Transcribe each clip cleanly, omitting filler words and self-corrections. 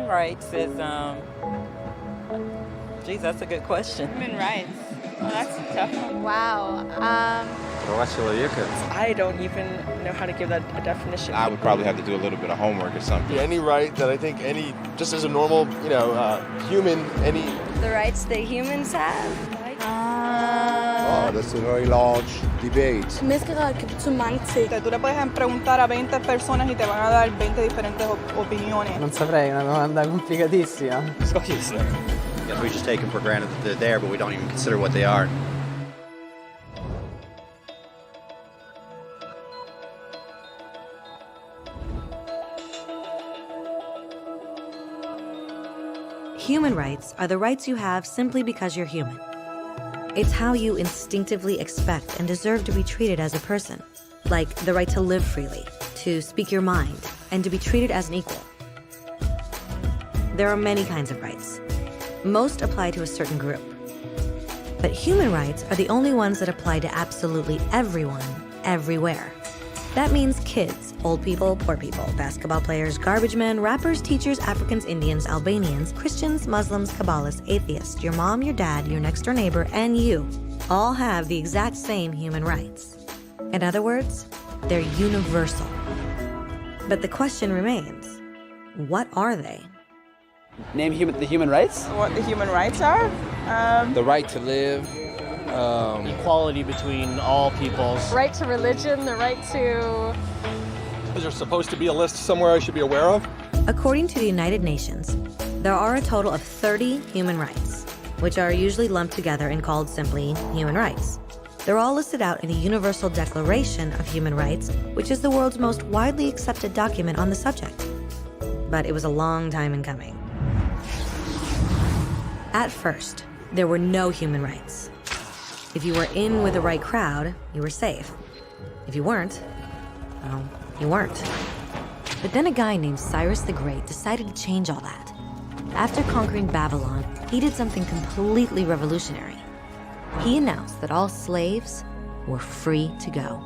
rights is, geez, that's a good question. Human rights. Oh, that's a tough one. Wow. I don't even know how to give that a definition. I would probably have to do a little bit of homework or something. Any right that I think just as a normal, human, The rights that humans have? Oh, that's a very large debate. Menneskerettigheder mange ting. Tú le puedes preguntar a 20 personas y te van a dar 20 diferentes opiniones. Non saprei, è una domanda complicatissima. Guess we just take them for granted that they're there, but we don't even consider what they are. Human rights are the rights you have simply because you're human. It's how you instinctively expect and deserve to be treated as a person, like the right to live freely, to speak your mind, and to be treated as an equal. There are many kinds of rights. Most apply to a certain group. But human rights are the only ones that apply to absolutely everyone, everywhere. That means kids, old people, poor people, basketball players, garbage men, rappers, teachers, Africans, Indians, Albanians, Christians, Muslims, Kabbalists, atheists, your mom, your dad, your next door neighbor, and you all have the exact same human rights. In other words, they're universal. But the question remains, what are they? Name the human rights? What the human rights are? The right to live. Equality between all peoples. Right to religion, the right to... Is there supposed to be a list somewhere I should be aware of? According to the United Nations, there are a total of 30 human rights, which are usually lumped together and called simply human rights. They're all listed out in the Universal Declaration of Human Rights, which is the world's most widely accepted document on the subject. But it was a long time in coming. At first, there were no human rights. If you were in with the right crowd, you were safe. If you weren't, well, you weren't. But then a guy named Cyrus the Great decided to change all that. After conquering Babylon, he did something completely revolutionary. He announced that all slaves were free to go.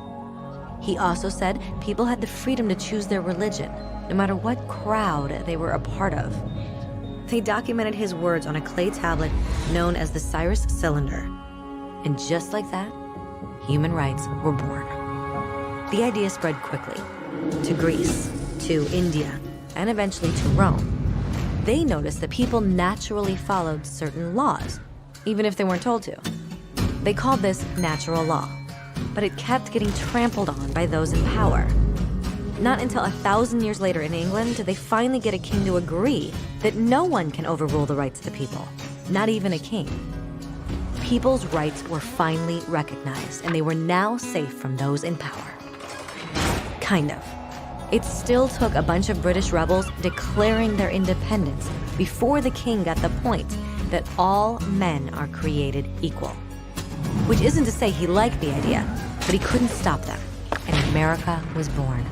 He also said people had the freedom to choose their religion, no matter what crowd they were a part of. They documented his words on a clay tablet known as the Cyrus Cylinder. And just like that, human rights were born. The idea spread quickly to Greece, to India, and eventually to Rome. They noticed that people naturally followed certain laws, even if they weren't told to. They called this natural law, but it kept getting trampled on by those in power. Not until 1,000 years later in England did they finally get a king to agree that no one can overrule the rights of the people, not even a king. People's rights were finally recognized, and they were now safe from those in power. Kind of. It still took a bunch of British rebels declaring their independence before the king got the point that all men are created equal. Which isn't to say he liked the idea, but he couldn't stop them, and America was born.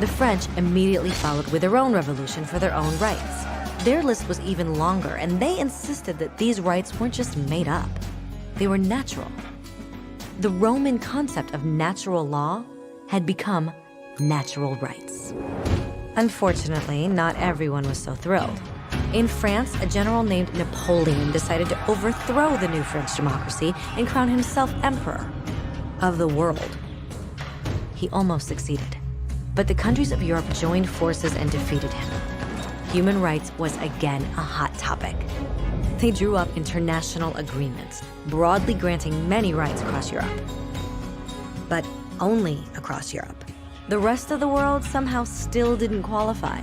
The French immediately followed with their own revolution for their own rights. Their list was even longer, and they insisted that these rights weren't just made up. They were natural. The Roman concept of natural law had become natural rights. Unfortunately, not everyone was so thrilled. In France, a general named Napoleon decided to overthrow the new French democracy and crown himself emperor of the world. He almost succeeded, but the countries of Europe joined forces and defeated him. Human rights was again a hot topic. They drew up international agreements, broadly granting many rights across Europe. But only across Europe. The rest of the world somehow still didn't qualify.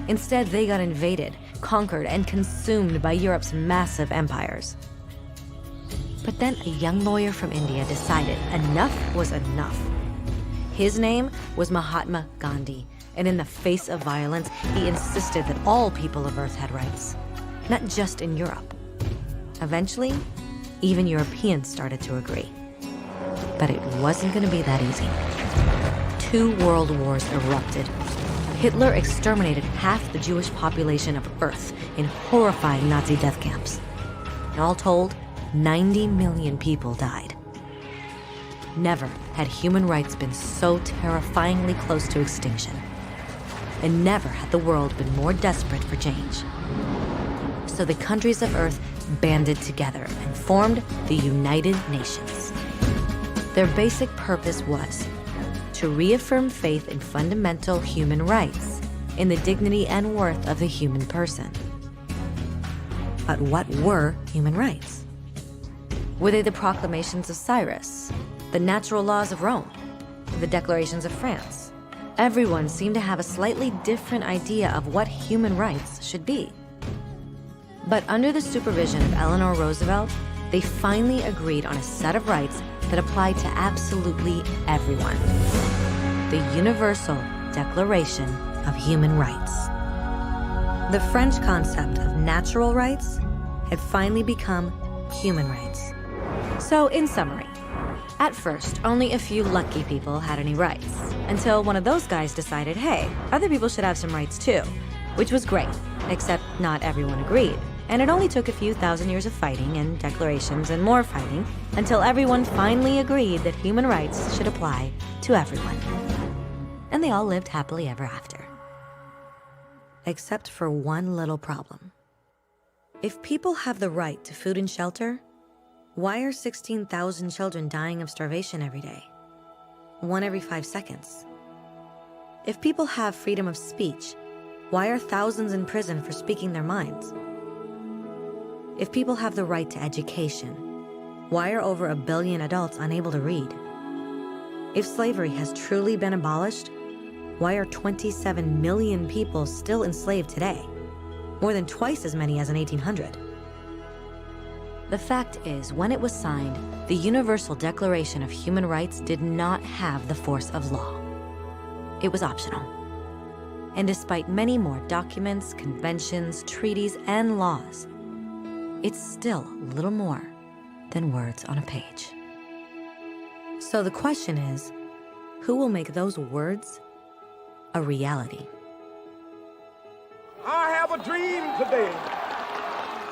Instead, they got invaded, conquered, and consumed by Europe's massive empires. But then a young lawyer from India decided enough was enough. His name was Mahatma Gandhi, and in the face of violence, he insisted that all people of Earth had rights, not just in Europe. Eventually, even Europeans started to agree. But it wasn't going to be that easy. 2 world wars erupted. Hitler exterminated half the Jewish population of Earth in horrifying Nazi death camps. And all told, 90 million people died. Never had human rights been so terrifyingly close to extinction. and never had the world been more desperate for change. So the countries of Earth banded together and formed the United Nations. Their basic purpose was to reaffirm faith in fundamental human rights, in the dignity and worth of the human person. But what were human rights? Were they the proclamations of Cyrus, the natural laws of Rome, the declarations of France? Everyone seemed to have a slightly different idea of what human rights should be. But under the supervision of Eleanor Roosevelt, they finally agreed on a set of rights that applied to absolutely everyone. The Universal Declaration of Human Rights. The French concept of natural rights had finally become human rights. So, in summary, at first, only a few lucky people had any rights, until one of those guys decided, hey, other people should have some rights too, which was great, except not everyone agreed. And it only took a few thousand years of fighting and declarations and more fighting until everyone finally agreed that human rights should apply to everyone. And they all lived happily ever after. Except for one little problem. If people have the right to food and shelter, why are 16,000 children dying of starvation every day? 1 every 5 seconds. If people have freedom of speech, why are thousands in prison for speaking their minds? If people have the right to education, why are over 1 billion adults unable to read? If slavery has truly been abolished, why are 27 million people still enslaved today? More than twice as many as in 1800. The fact is, when it was signed, the Universal Declaration of Human Rights did not have the force of law. It was optional. And despite many more documents, conventions, treaties, and laws, it's still little more than words on a page. So the question is, who will make those words a reality? I have a dream today.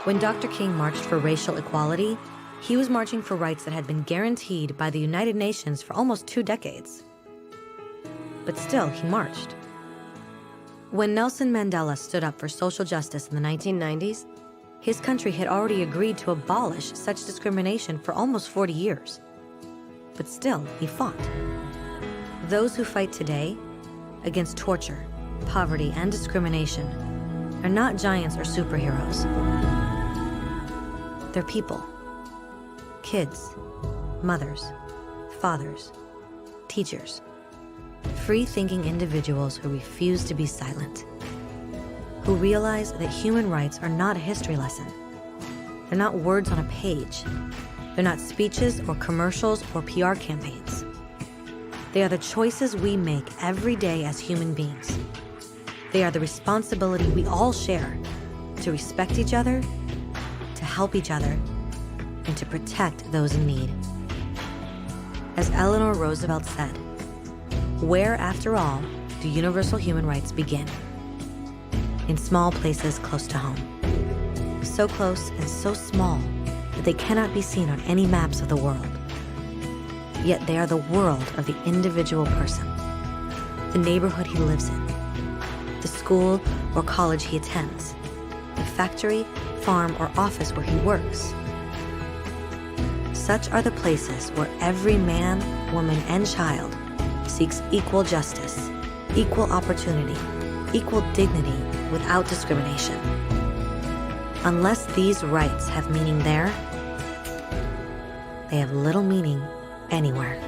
When Dr. King marched for racial equality, he was marching for rights that had been guaranteed by the United Nations for almost 2 decades. But still, he marched. When Nelson Mandela stood up for social justice in the 1990s, his country had already agreed to abolish such discrimination for almost 40 years. But still, he fought. Those who fight today against torture, poverty, and discrimination are not giants or superheroes. They're people. Kids, mothers, fathers, teachers. Free-thinking individuals who refuse to be silent. Who realize that human rights are not a history lesson. They're not words on a page. They're not speeches or commercials or PR campaigns. They are the choices we make every day as human beings. They are the responsibility we all share to respect each other, to help each other, and to protect those in need. As Eleanor Roosevelt said, where, after all, do universal human rights begin? In small places close to home. So close and so small that they cannot be seen on any maps of the world. Yet they are the world of the individual person, the neighborhood he lives in, the school or college he attends, the factory, farm, or office where he works. Such are the places where every man, woman, and child seeks equal justice, equal opportunity, equal dignity without discrimination. Unless these rights have meaning there, they have little meaning anywhere.